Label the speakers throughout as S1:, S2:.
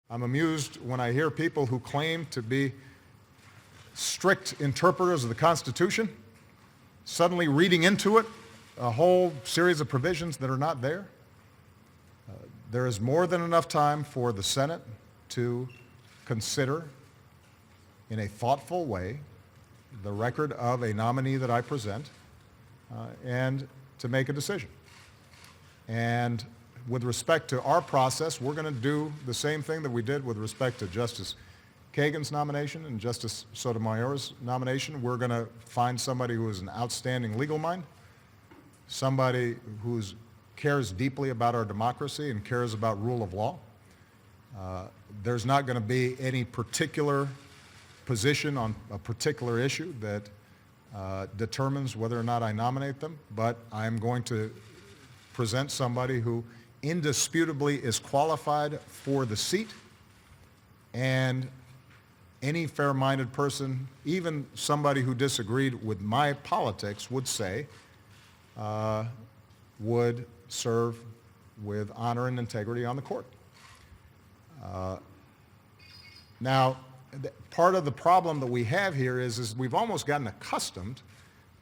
S1: I'm amused when I hear people who claim to be strict interpreters of the Constitution suddenly reading into it a whole series of provisions that are not there. There is more than enough time for the Senate to consider in a thoughtful way the record of a nominee that I present and to make a decision. And with respect to our process, we're going to do the same thing that we did with respect to Justice Kagan's nomination and Justice Sotomayor's nomination. We're going to find somebody who is an outstanding legal mind, somebody who cares deeply about our democracy and cares about rule of law. There's not going to be any particular position on a particular issue that determines whether or not I nominate them, but I'm going to present somebody who indisputably is qualified for the seat, and any fair-minded person, even somebody who disagreed with my politics, would say would serve with honor and integrity on the court. Now, part of the problem that we have here is we've almost gotten accustomed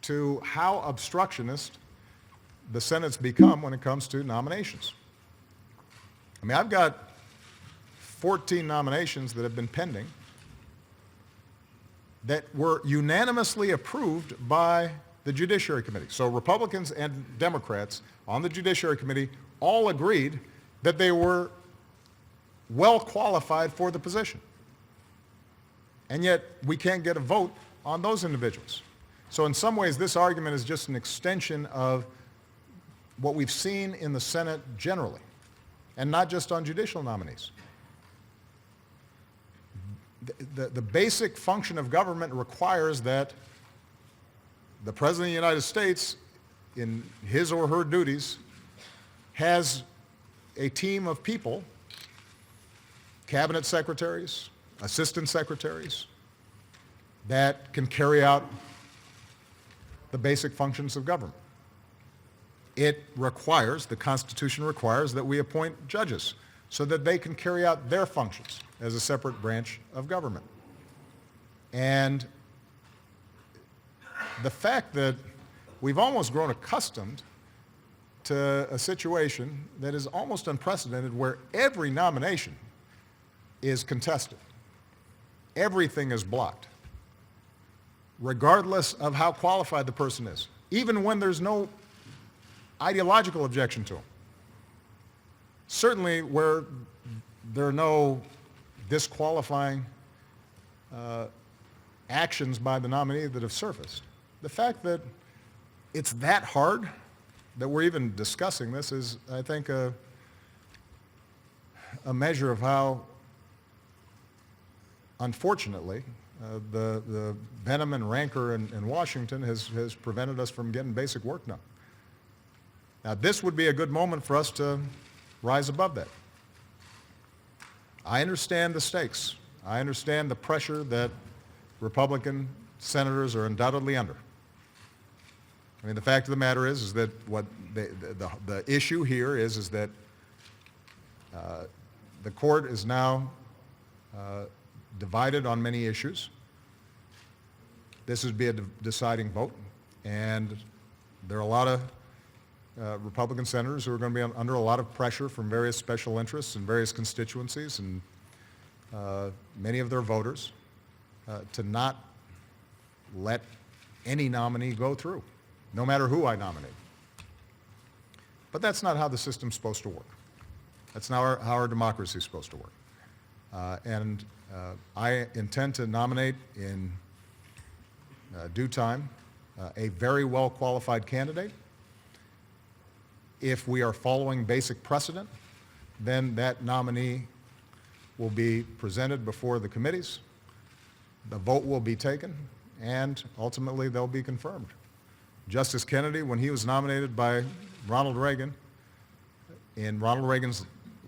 S1: to how obstructionist the Senate's become when it comes to nominations. I mean, I've got 14 nominations that have been pending that were unanimously approved by the Judiciary Committee. So Republicans and Democrats on the Judiciary Committee all agreed that they were well qualified for the position. And yet we can't get a vote on those individuals. So in some ways, this argument is just an extension of what we've seen in the Senate generally, and not just on judicial nominees. The basic function of government requires that the President of the United States, in his or her duties, has a team of people, cabinet secretaries, assistant secretaries, that can carry out the basic functions of government. It requires, the Constitution requires, that we appoint judges so that they can carry out their functions as a separate branch of government. And the fact that we've almost grown accustomed to a situation that is almost unprecedented, where every nomination is contested. Everything is blocked, regardless of how qualified the person is, even when there's no ideological objection to them. Certainly where there are no disqualifying actions by the nominee that have surfaced. The fact that it's that hard that we're even discussing this is, I think, a measure of how, unfortunately, the venom and rancor in Washington has prevented us from getting basic work done. Now, this would be a good moment for us to rise above that. I understand the stakes. I understand the pressure that Republican senators are undoubtedly under. I mean, the fact of the matter is that what the issue here is that the court is now divided on many issues. This would be a deciding vote, and there are a lot of Republican senators who are going to be under a lot of pressure from various special interests and various constituencies and many of their voters to not let any nominee go through, no matter who I nominate. But that's not how the system's supposed to work. That's not how our democracy is supposed to work. I intend to nominate in due time a very well-qualified candidate. If we are following basic precedent, then that nominee will be presented before the committees, the vote will be taken, and ultimately they'll be confirmed. Justice Kennedy, when he was nominated by Ronald Reagan, in Ronald Reagan's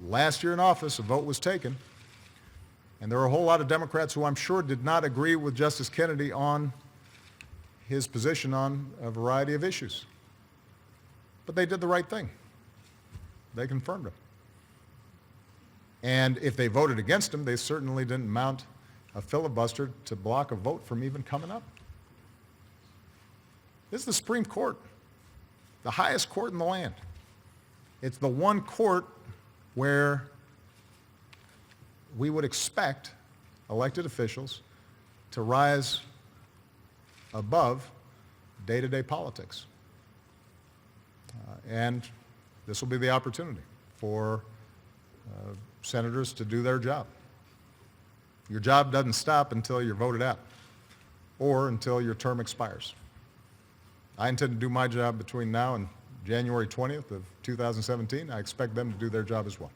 S1: last year in office, a vote was taken, and there were a whole lot of Democrats who I'm sure did not agree with Justice Kennedy on his position on a variety of issues. But they did the right thing. They confirmed him. And if they voted against him, they certainly didn't mount a filibuster to block a vote from even coming up. This is the Supreme Court, the highest court in the land. It's the one court where we would expect elected officials to rise above day-to-day politics. And this will be the opportunity for senators to do their job. Your job doesn't stop until you're voted out or until your term expires. I intend to do my job between now and January 20th of 2017. I expect them to do their job as well.